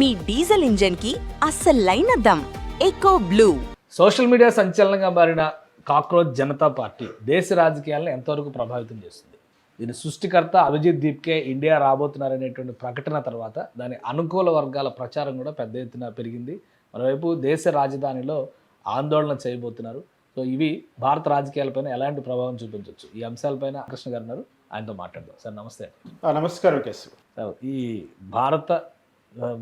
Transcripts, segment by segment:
మీ diesel engine కి అస్సలైన దమ్ ఎకో బ్లూ. సోషల్ మీడియా సంచలనంగా మారిన కాక్రోచ్ జనతా పార్టీ దేశ రాజకీయాలను ఎంతవరకు ప్రభావితం చేస్తుంది? దీని సృష్టికర్త అభిజిత్ దీప్కే ఇండియా రాబోతున్నారనేటువంటి ప్రకటన తర్వాత దాని అనుకూల వర్గాల ప్రచారం కూడా పెద్ద ఎత్తున పెరిగింది. మరోవైపు దేశ రాజధానిలో ఆందోళన చేయబోతున్నారు. సో ఇవి భారత రాజకీయాలపైన ఎలాంటి ప్రభావం చూపించవచ్చు? ఈ అంశాలపైన కృష్ణ గారు ఉన్నారు, ఆయనతో మాట్లాడదాం. సార్ నమస్తే. నమస్కారం కేశవ్. సార్, ఈ భారత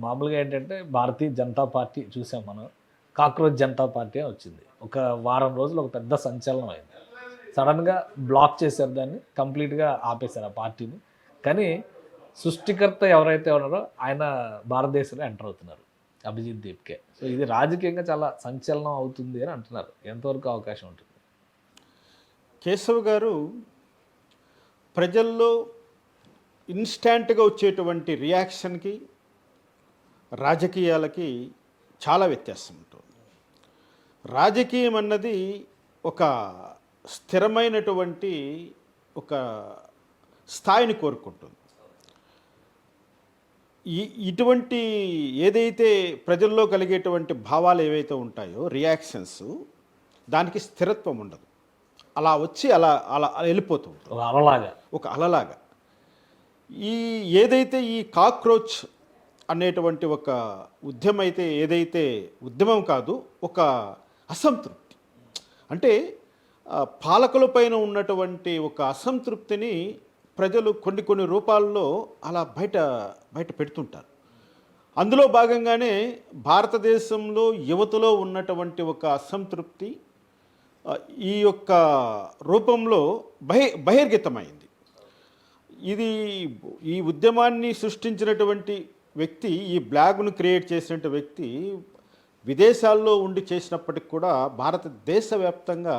మామూలుగా ఏంటంటే భారతీయ జనతా పార్టీ చూసాం మనం, కాక్రోచ్ జనతా పార్టీ అని వచ్చింది. ఒక వారం రోజులు ఒక పెద్ద సంచలనం అయింది. సడన్గా బ్లాక్ చేశారు, దాన్ని కంప్లీట్గా ఆపేశారు ఆ పార్టీని. కానీ సృష్టికర్త ఎవరైతే ఉన్నారో ఆయన భారతదేశంలో ఎంటర్ అవుతున్నారు, అభిజిత్ దీప్కే. సో ఇది రాజకీయంగా చాలా సంచలనం అవుతుంది అని అంటున్నారు. ఎంతవరకు అవకాశం ఉంటుంది? కేశవ్ గారు, ప్రజల్లో ఇన్స్టాంట్గా వచ్చేటువంటి రియాక్షన్కి రాజకీయాలకి చాలా వ్యత్యాసం ఉంటుంది. రాజకీయం అన్నది ఒక స్థిరమైనటువంటి ఒక స్థాయిని కోరుకుంటుంది. ఇటువంటి ఏదైతే ప్రజల్లో కలిగేటువంటి భావాలు ఏవైతే ఉంటాయో, రియాక్షన్స్, దానికి స్థిరత్వం ఉండదు. అలా వచ్చి అలా అలా వెళ్ళిపోతుంది, ఒక అలలాగా. ఏదైతే ఈ కాక్రోచ్ అనేటువంటి ఒక ఉద్యమం అయితే, ఏదైతే ఉద్యమం కాదు, ఒక అసంతృప్తి, అంటే పాలకుల పైన ఉన్నటువంటి ఒక అసంతృప్తిని ప్రజలు కొన్ని రూపాల్లో అలా బయట పెడుతుంటారు. అందులో భాగంగానే భారతదేశంలో యువతలో ఉన్నటువంటి ఒక అసంతృప్తి ఈ యొక్క రూపంలో బహిర్గతమైంది. ఈ ఉద్యమాన్ని సృష్టించినటువంటి వ్యక్తి, ఈ బ్లాగ్ను క్రియేట్ చేసినటువంటి వ్యక్తి విదేశాల్లో ఉండి చేసినప్పటికి కూడా భారతదేశ వ్యాప్తంగా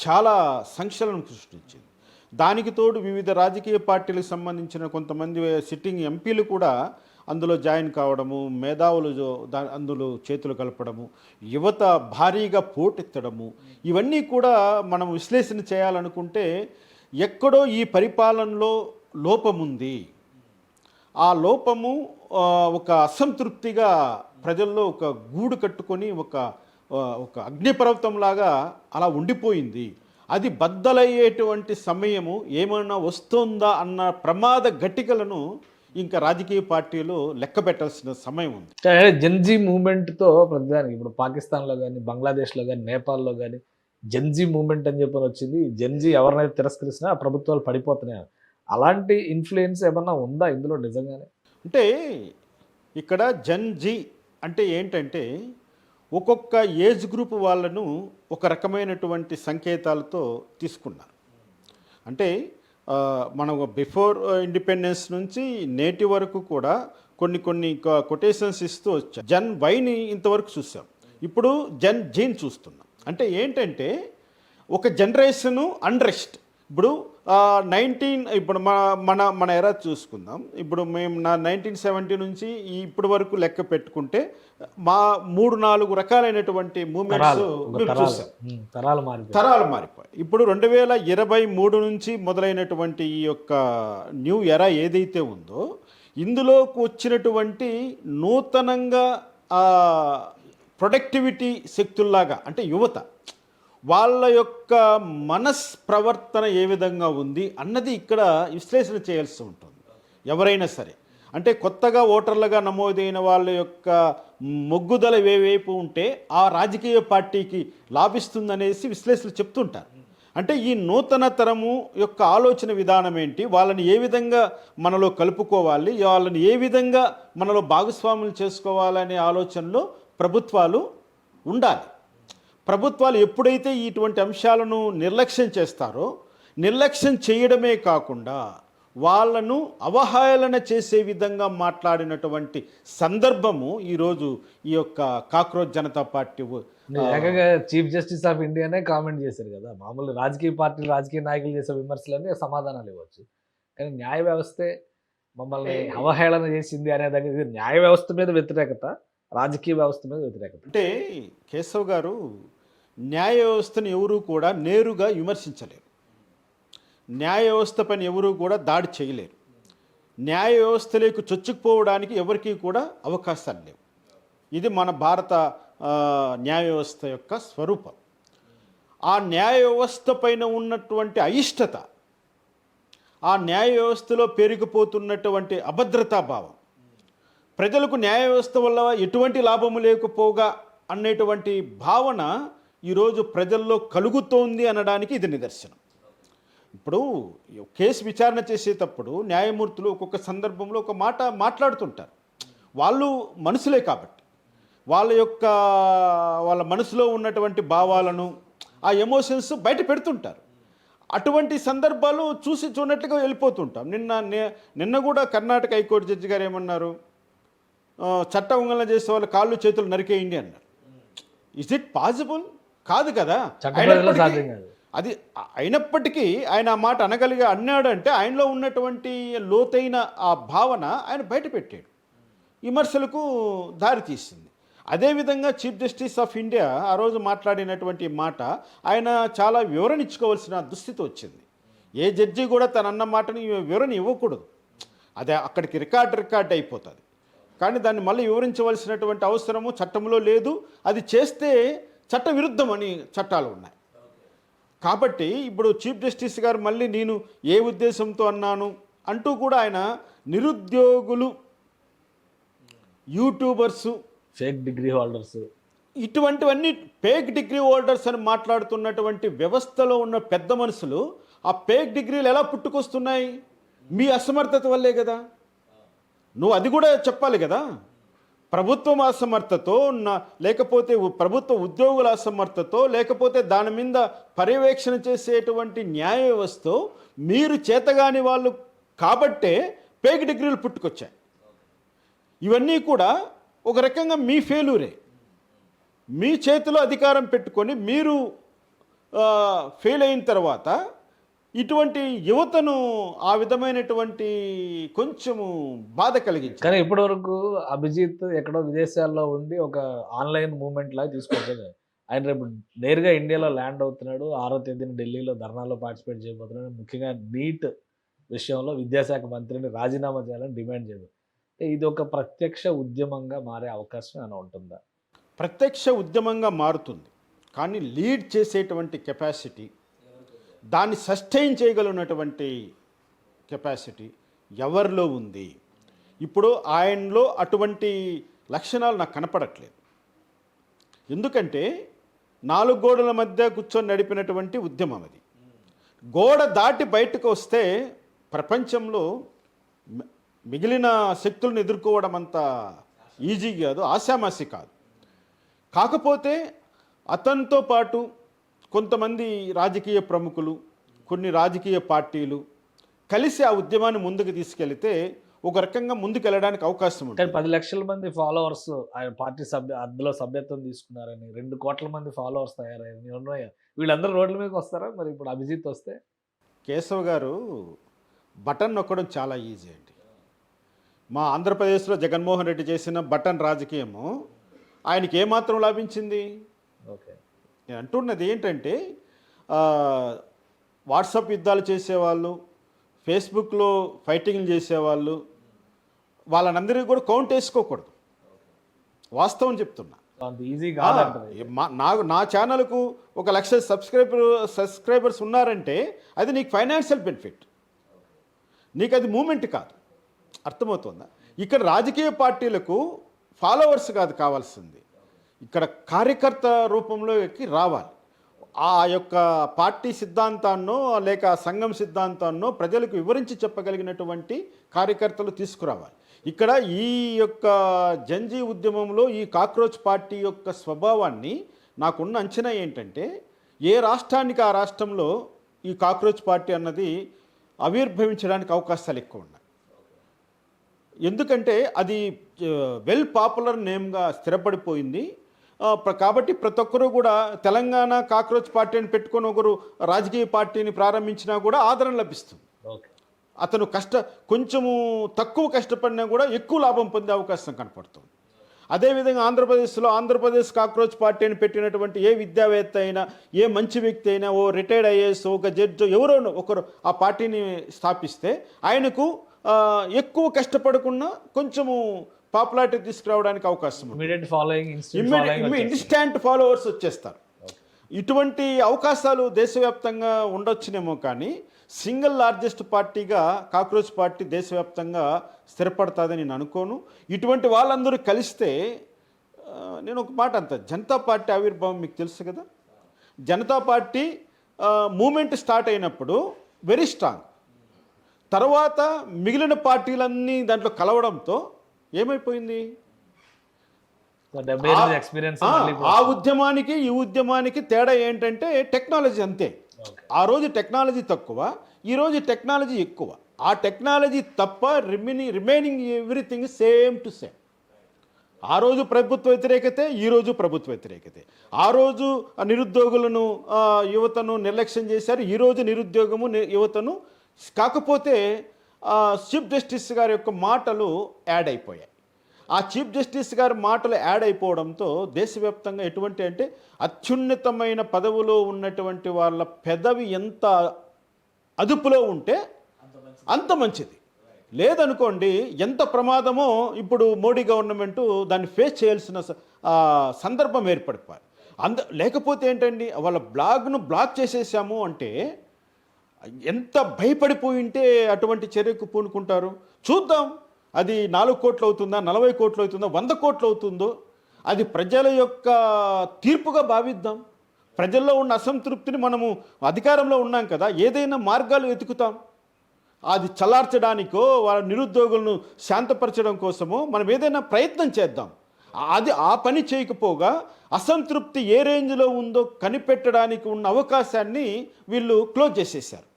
చాలా సంచలనం సృష్టించింది. దానికి తోడు వివిధ రాజకీయ పార్టీలకు సంబంధించిన కొంతమంది సిట్టింగ్ ఎంపీలు కూడా అందులో జాయిన్ కావడము, మేధావులు అందులో చేతులు కలపడము, యువత భారీగా పోటెత్తడము, ఇవన్నీ కూడా మనం విశ్లేషణ చేయాలనుకుంటే ఎక్కడో ఈ పరిపాలనలో లోపముంది. ఆ లోపము ఒక అసంతృప్తిగా ప్రజల్లో ఒక గూడు కట్టుకొని ఒక అగ్నిపర్వతంలాగా అలా ఉండిపోయింది. అది బద్దలయ్యేటువంటి సమయము ఏమైనా వస్తుందా అన్న ప్రమాద ఘటికలను ఇంకా రాజకీయ పార్టీలు లెక్క పెట్టాల్సిన సమయం ఉంది. జెన్జీ మూవ్మెంట్తో ప్రతిదానికి ఇప్పుడు పాకిస్తాన్లో కానీ, బంగ్లాదేశ్లో కానీ, నేపాల్లో కానీ జెన్జీ మూవ్మెంట్ అని చెప్పని వచ్చింది. జెన్జీ ఎవరినైతే తిరస్కరిసినా ఆ ప్రభుత్వాలు పడిపోతున్నాయి. అలాంటి ఇన్ఫ్లుయెన్స్ ఏమన్నా ఉందా ఇందులో నిజంగానే? అంటే ఇక్కడ జెన్జీ అంటే ఏంటంటే, ఒక్కొక్క ఏజ్ గ్రూప్ వాళ్ళను ఒక రకమైనటువంటి సంకేతాలతో తీసుకున్నారు. అంటే మనం బిఫోర్ ఇండిపెండెన్స్ నుంచి నేటి వరకు కూడా కొన్ని కొటేషన్స్ ఇస్తూ వచ్చాం. జన్ వైని ఇంతవరకు చూసాం, ఇప్పుడు జన్ జీని చూస్తున్నాం. అంటే ఏంటంటే ఒక జనరేషను అన్రెస్ట్. ఇప్పుడు ఇప్పుడు మన ఎరా చూసుకుందాం. ఇప్పుడు మేము 1970 నుంచి ఇప్పటి వరకు లెక్క పెట్టుకుంటే మా 3-4 రకాలైనటువంటి మూమెంట్స్ చూసాం. తరాలు మారిపోయాయి. ఇప్పుడు 2023 నుంచి మొదలైనటువంటి ఈ యొక్క న్యూ ఎరా ఏదైతే ఉందో, ఇందులోకి వచ్చినటువంటి నూతనంగా ప్రొడక్టివిటీ శక్తుల్లాగా, అంటే యువత వాళ్ళ యొక్క ప్రవర్తన ఏ విధంగా ఉంది అన్నది ఇక్కడ విశ్లేషణ చేయాల్సి ఉంటుంది ఎవరైనా సరే. అంటే కొత్తగా ఓటర్లుగా నమోదైన వాళ్ళ యొక్క మొగ్గుదల ఏవైపు ఉంటే ఆ రాజకీయ పార్టీకి లాభిస్తుందనేసి విశ్లేషణలు చెప్తుంటారు. అంటే ఈ నూతన తరము యొక్క ఆలోచన విధానం ఏంటి, వాళ్ళని ఏ విధంగా మనలో కలుపుకోవాలి, వాళ్ళని ఏ విధంగా మనలో భాగస్వాములు చేసుకోవాలనే ఆలోచనలో ప్రభుత్వాలు ఉండాలి. ప్రభుత్వాలు ఎప్పుడైతే ఇటువంటి అంశాలను నిర్లక్ష్యం చేస్తారో, నిర్లక్ష్యం చేయడమే కాకుండా వాళ్ళను అవహేళన చేసే విధంగా మాట్లాడినటువంటి సందర్భము ఈరోజు ఈ యొక్క cockroach Janata party chief justice of ఇండియానే కామెంట్ చేశారు కదా. మామూలు రాజకీయ పార్టీలు, రాజకీయ నాయకులు చేసే విమర్శలన్నీ సమాధానాలు ఇవ్వచ్చు, కానీ న్యాయ వ్యవస్థే మమ్మల్ని అవహేళన చేసింది అనే దగ్గర న్యాయ వ్యవస్థ మీద వ్యతిరేకత, రాజకీయ వ్యవస్థ మీద వ్యతిరేకత. అంటే కేశవ్ గారు, న్యాయ వ్యవస్థను ఎవరూ కూడా నేరుగా విమర్శించలేరు, న్యాయ వ్యవస్థ పైన ఎవరూ కూడా దాడి చేయలేరు. న్యాయ వ్యవస్థలోకి చొచ్చుకుపోవడానికి ఎవరికీ కూడా అవకాశాలు లేవు. ఇది మన భారత న్యాయ వ్యవస్థ యొక్క స్వరూపం. ఆ న్యాయ వ్యవస్థ పైన ఉన్నటువంటి అయిష్టత, ఆ న్యాయ వ్యవస్థలో పెరిగిపోతున్నటువంటి అభద్రతాభావం, ప్రజలకు న్యాయ వ్యవస్థ వల్ల ఎటువంటి లాభము లేకపోగా అనేటువంటి భావన ఈరోజు ప్రజల్లో కలుగుతోంది అనడానికి ఇది నిదర్శనం. ఇప్పుడు కేసు విచారణ చేసేటప్పుడు న్యాయమూర్తులు ఒక్కొక్క సందర్భంలో ఒక మాట మాట్లాడుతుంటారు. వాళ్ళు మనుషులే కాబట్టి వాళ్ళ మనసులో ఉన్నటువంటి భావాలను, ఆ ఎమోషన్స్ బయట పెడుతుంటారు. అటువంటి సందర్భాలు చూసి చూడనట్లుగా వెళ్ళిపోతుంటాం. నిన్న కూడా కర్ణాటక హైకోర్టు జడ్జి గారు ఏమన్నారు, చట్ట ఉల్లంఘన చేసే వాళ్ళు కాళ్ళు చేతులు నరికేయండి అన్నారు. Is it possible? కాదు కదా. అది అయినప్పటికీ ఆయన ఆ మాట అన్నాడంటే ఆయనలో ఉన్నటువంటి లోతైన ఆ భావన ఆయన బయట పెట్టాడు, విమర్శలకు దారితీసింది. అదేవిధంగా చీఫ్ జస్టిస్ ఆఫ్ ఇండియా ఆ రోజు మాట్లాడినటువంటి మాట ఆయన చాలా వివరణ ఇచ్చుకోవాల్సిన దుస్థితి వచ్చింది. ఏ జడ్జి కూడా తన అన్న మాటని వివరణ ఇవ్వకూడదు, అదే అక్కడికి రికార్డ్ అయిపోతుంది. కానీ దాన్ని మళ్ళీ వివరించవలసినటువంటి అవసరము చట్టంలో లేదు. అది చేస్తే చట్ట విరుద్ధమని చట్టాలు ఉన్నాయి. కాబట్టి ఇప్పుడు చీఫ్ జస్టిస్ గారు మళ్ళీ నేను ఏ ఉద్దేశంతో అన్నాను అంటూ కూడా ఆయన నిరుద్యోగులు, యూట్యూబర్సు, ఫేక్ డిగ్రీ హోల్డర్స్, ఇటువంటివన్నీ ఫేక్ డిగ్రీ హోల్డర్స్ అని మాట్లాడుతున్నటువంటి వ్యవస్థలో ఉన్న పెద్ద మనుషులు ఆ ఫేక్ డిగ్రీలు ఎలా పుట్టుకొస్తున్నాయి? మీ అసమర్థత వల్లే కదా. నువ్వు అది కూడా చెప్పాలి కదా. ప్రభుత్వం అసమర్థతో, లేకపోతే ప్రభుత్వ ఉద్యోగుల అసమర్థతో, లేకపోతే దాని మీద పర్యవేక్షణ చేసేటువంటి న్యాయ వ్యవస్థ మీరు చేతగాని వాళ్ళు కాబట్టే ఫేక్ డిగ్రీలు పుట్టుకొచ్చాయి. ఇవన్నీ కూడా ఒక రకంగా మీ ఫెయిల్యూరే. మీ చేతిలో అధికారం పెట్టుకొని మీరు ఫెయిల్ అయిన తర్వాత ఇటువంటి యువతను ఆ విధమైనటువంటి కొంచెము బాధ కలిగింది. కానీ ఇప్పటివరకు అభిజిత్ ఎక్కడో విదేశాల్లో ఉండి ఒక ఆన్లైన్ మూవ్మెంట్ లాగా తీసుకొచ్చాడు. ఆయన రేపు నేరుగా ఇండియాలో ల్యాండ్ అవుతున్నాడు. 6వ తేదీన ఢిల్లీలో ధర్నాలో పార్టిసిపేట్ చేయబోతున్నాడు. ముఖ్యంగా నీట్ విషయంలో విద్యాశాఖ మంత్రిని రాజీనామా చేయాలని డిమాండ్ చేయదు. ఇది ఒక ప్రత్యక్ష ఉద్యమంగా మారే అవకాశం ఏమైనా ఉంటుందా? ప్రత్యక్ష ఉద్యమంగా మారుతుంది, కానీ లీడ్ చేసేటువంటి కెపాసిటీ, దాన్ని సస్టైన్ చేయగలిగినటువంటి కెపాసిటీ ఎవరిలో ఉంది? ఇప్పుడు ఆయనలో అటువంటి లక్షణాలు నాకు కనపడట్లేదు. ఎందుకంటే 4 గోడల మధ్య కూర్చొని నడిపినటువంటి ఉద్యమం అది. గోడ దాటి బయటకు వస్తే ప్రపంచంలో మిగిలిన శక్తులను ఎదుర్కోవడం అంత ఈజీ కాదు, ఆశామాసి కాదు. కాకపోతే అతనితో పాటు కొంతమంది రాజకీయ ప్రముఖులు, కొన్ని రాజకీయ పార్టీలు కలిసి ఆ ఉద్యమాన్ని ముందుకు తీసుకెళ్తే ఒక రకంగా ముందుకెళ్ళడానికి అవకాశం ఉంటుంది. 10 లక్షల మంది ఫాలోవర్స్ ఆయన పార్టీ అందులో సభ్యత్వం తీసుకున్నారని, 2 కోట్ల మంది ఫాలోవర్స్ తయారయ్యారని ఉన్నాయి. వీళ్ళందరూ రోడ్ల మీదకి వస్తారా మరి ఇప్పుడు అభిజిత్ వస్తే? కేశవ్ గారు బటన్ నొక్కడం చాలా ఈజీ అండి. మా ఆంధ్రప్రదేశ్లో జగన్మోహన్ రెడ్డి చేసిన బటన్ రాజకీయము ఆయనకి ఏమాత్రం లాభించింది? ఓకే, నేను అంటున్నది ఏంటంటే వాట్సాప్ యుద్ధాలు చేసేవాళ్ళు, ఫేస్బుక్లో ఫైటింగ్లు చేసేవాళ్ళు, వాళ్ళనందరికీ కూడా కౌంట్ వేసుకోకూడదు. వాస్తవం చెప్తున్నా. నా ఛానల్కు 1,00,000 సబ్స్క్రైబర్స్ ఉన్నారంటే అది నీకు ఫైనాన్షియల్ బెనిఫిట్, నీకు అది మూమెంట్ కాదు. అర్థమవుతుందా? ఇక్కడ రాజకీయ పార్టీలకు ఫాలోవర్స్ కాదు కావాల్సింది, ఇక్కడ కార్యకర్త రూపంలోకి రావాలి. ఆ యొక్క పార్టీ సిద్ధాంతాన్నో లేక సంఘం సిద్ధాంతాన్నో ప్రజలకు వివరించి చెప్పగలిగినటువంటి కార్యకర్తలు తీసుకురావాలి. ఇక్కడ ఈ యొక్క జంజీ ఉద్యమంలో ఈ కాక్రోచ్ పార్టీ యొక్క స్వభావాన్ని నాకున్న అంచనా ఏంటంటే, ఏ రాష్ట్రానికి ఆ రాష్ట్రంలో ఈ కాక్రోచ్ పార్టీ అన్నది ఆవిర్భవించడానికి అవకాశాలు ఎక్కువ ఉన్నాయి. ఎందుకంటే అది వెల్ పాపులర్ నేమ్గా స్థిరపడిపోయింది. కాబట్టి ప్రతి ఒక్కరూ కూడా తెలంగాణ కాక్రోచ్ పార్టీ అని పెట్టుకొని ఒకరు రాజకీయ పార్టీని ప్రారంభించినా కూడా ఆదరణ లభిస్తుంది. అతను కొంచెము తక్కువ కష్టపడినా కూడా ఎక్కువ లాభం పొందే అవకాశం కనపడుతుంది. అదేవిధంగా ఆంధ్రప్రదేశ్ కాక్రోచ్ పార్టీ అని పెట్టినటువంటి ఏ విద్యావేత్త అయినా, ఏ మంచి వ్యక్తి అయినా, ఓ రిటైర్డ్ ఐఏఎస్, ఒక జడ్జి, ఎవరో ఒకరు ఆ పార్టీని స్థాపిస్తే ఆయనకు ఎక్కువ కష్టపడకుండా కొంచెము పాపులారిటీ తీసుకురావడానికి అవకాశం ఉంది. ఇమీడియట్ ఫాలోయింగ్ ఇన్స్టాంట్ ఫాలోవర్స్ వచ్చేస్తారు. ఇటువంటి అవకాశాలు దేశవ్యాప్తంగా ఉండొచ్చునేమో, కానీ సింగిల్ లార్జెస్ట్ పార్టీగా కాక్రోచ్ పార్టీ దేశవ్యాప్తంగా స్థిరపడుతుందని నేను అనుకోను. ఇటువంటి వాళ్ళందరూ కలిస్తే నేను ఒక మాట అంత, జనతా పార్టీ ఆవిర్భావం మీకు తెలుసు కదా. జనతా పార్టీ మూమెంట్ స్టార్ట్ అయినప్పుడు వెరీ స్ట్రాంగ్, తర్వాత మిగిలిన పార్టీలన్నీ దాంట్లో కలవడంతో ఏమైపోయింది, ఆ ఉద్యమానికి ఈ ఉద్యమానికి తేడా ఏంటంటే టెక్నాలజీ అంతే. ఆ రోజు టెక్నాలజీ తక్కువ, ఈరోజు టెక్నాలజీ ఎక్కువ. ఆ టెక్నాలజీ తప్ప remaining everything same to same. ఆ రోజు ప్రభుత్వ వ్యతిరేకతే, ఈరోజు ప్రభుత్వ వ్యతిరేకతే. ఆ రోజు నిరుద్యోగులను యువతను నిర్లక్ష్యం చేశారు, ఈరోజు నిరుద్యోగము యువతను. కాకపోతే చీఫ్ జస్టిస్ గారి యొక్క మాటలు యాడ్ అయిపోయాయి. ఆ చీఫ్ జస్టిస్ గారి మాటలు యాడ్ అయిపోవడంతో దేశవ్యాప్తంగా ఎటువంటి అంటే అత్యున్నతమైన పదవిలో ఉన్నటువంటి వాళ్ళ పెదవి ఎంత అదుపులో ఉంటే అంత మంచిది. లేదనుకోండి ఎంత ప్రమాదమో ఇప్పుడు మోడీ గవర్నమెంటు దాన్ని ఫేస్ చేయాల్సిన సందర్భం ఏర్పడిపోయి. లేకపోతే ఏంటండి, వాళ్ళ బ్లాగ్ను బ్లాక్ చేసేసాము అంటే ఎంత భయపడిపోయి ఉంటే అటువంటి చర్యకు పూనుకుంటారు. చూద్దాం, అది 4 కోట్లు అవుతుందా, 40 కోట్లు అవుతుందా, 100 కోట్లు అవుతుందో, అది ప్రజల యొక్క తీర్పుగా భావిద్దాం. ప్రజల్లో ఉన్న అసంతృప్తిని మనము అధికారంలో ఉన్నాం కదా, ఏదైనా మార్గాలు వెతుకుతాం. అది చల్లార్చడానికో వాళ్ళ నిరుద్యోగులను శాంతపరచడం కోసమో మనం ఏదైనా ప్రయత్నం చేద్దాం. అది ఆ పని చేయకపోగా అసంతృప్తి ఏ రేంజ్లో ఉందో కనిపెట్టడానికి ఉన్న అవకాశాన్ని వీళ్ళు క్లోజ్ చేసేసారు.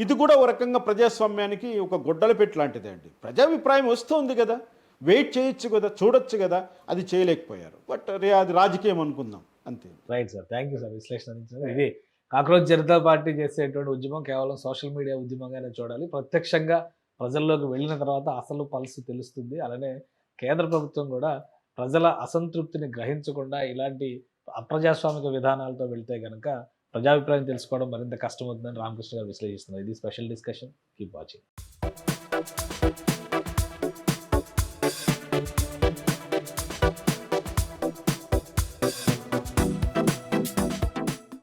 ఇది కూడా ఒక రకంగా ప్రజాస్వామ్యానికి ఒక గొడ్డల పెట్టి లాంటిదే అండి. ప్రజాభిప్రాయం వస్తుంది కదా, వెయిట్ చేయొచ్చు కదా, చూడొచ్చు కదా, అది చేయలేకపోయారు. బట్ అది రాజకీయం అనుకుందాం అంతే. Right sir, thank you sir విశ్లేషణ. ఇది కాక్రోచ్ జనతా పార్టీ చేసేటువంటి ఉద్యమం కేవలం సోషల్ మీడియా ఉద్యమంగానే చూడాలి. ప్రత్యక్షంగా ప్రజల్లోకి వెళ్ళిన తర్వాత అసలు పల్స్ తెలుస్తుంది. అలానే కేంద్ర ప్రభుత్వం కూడా ప్రజల అసంతృప్తిని గ్రహించకుండా ఇలాంటి అప్రజాస్వామిక విధానాలతో వెళ్తే కనుక ప్రజాభిప్రాయం తెలుసుకోవడం మరింత కష్టమవుతుందని రామకృష్ణ గారు విశ్లేషిస్తున్నారు. ఇది స్పెషల్ డిస్కషన్. Keep watching.